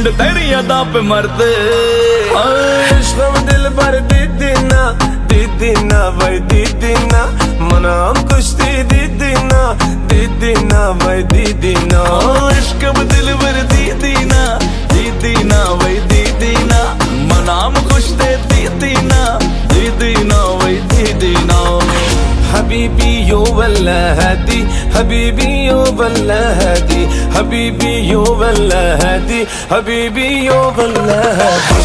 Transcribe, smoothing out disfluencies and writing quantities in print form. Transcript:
मुंड तेरी अदा पे मरते। इश्क में दिल भर दीदी ना भाई दीदी ना मनाम कुश्ती दीदी ना भाई दीदी ना। इश्क में दिल भर दीदी ना भाई दीदी ना मनाम कुश्ती दीदी ना भाई दीदी ना। हबीबी यो वल्ला हदी हबीबी यो वल्ला हदी हबीबी यो वल्ला हदी हबीबी यो वल्ला हदी।